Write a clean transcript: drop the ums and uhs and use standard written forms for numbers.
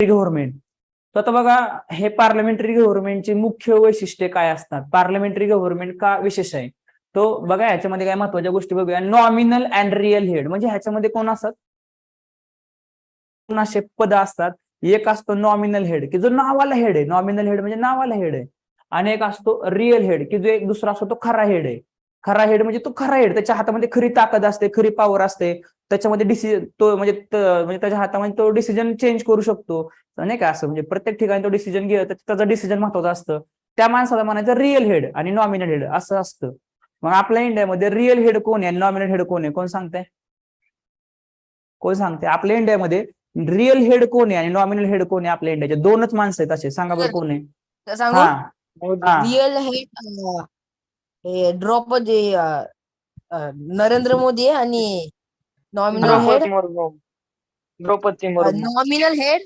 Government. तर आता बघा, हे पार्लमेंटरी गव्हर्नमेंटची मुख्य वैशिष्ट्ये काय असतात, पार्लमेंटरी गव्हर्नमेंट का विशेष आहे, तो बघा ह्याच्यामध्ये काय महत्वाच्या गोष्टी बघूया. नॉमिनल अँड रिअल हेड, म्हणजे ह्याच्यामध्ये कोण असतात, असे पद असतात. एक असतो नॉमिनल हेड, की जो नावाला हेड आहे, नॉमिनल हेड म्हणजे नावाला हेड आहे. आणि एक असतो रिअल हेड, की जो एक दुसरा असतो तो खरा हेड आहे. खरा हेड म्हणजे तो खरा हेड, त्याच्या हातामध्ये खरी ताकद असते, खरी पॉवर असते. त्याच्यामध्ये डिसिजन तो म्हणजे त्याच्या हातामध्ये तो डिसिजन चेंज करू शकतो, नाही का, असं म्हणजे प्रत्येक ठिकाणी तो डिसिजन घ्या, त्याचं डिसिजन महत्वाचं असतं. त्या माणसाला म्हणायचं रिअल हेड आणि नॉमिनल हेड असं असतं. मग आपल्या इंडियामध्ये रिअल हेड कोण आहे, नॉमिनल हेड कोण आहे, कोण सांगताय, कोण सांगते आपल्या इंडियामध्ये रिअल हेड कोण आहे आणि नॉमिनल हेड कोण आहे? आपल्या इंडियाचे दोनच माणसं आहेत असे, सांगा बरं कोण आहे. सांगू, हा हा रिअल हे द्रौपदी नरेंद्र मोदी आहे आणि nominal head Draupadi Murmu. Draupadi Murmu. Nominal head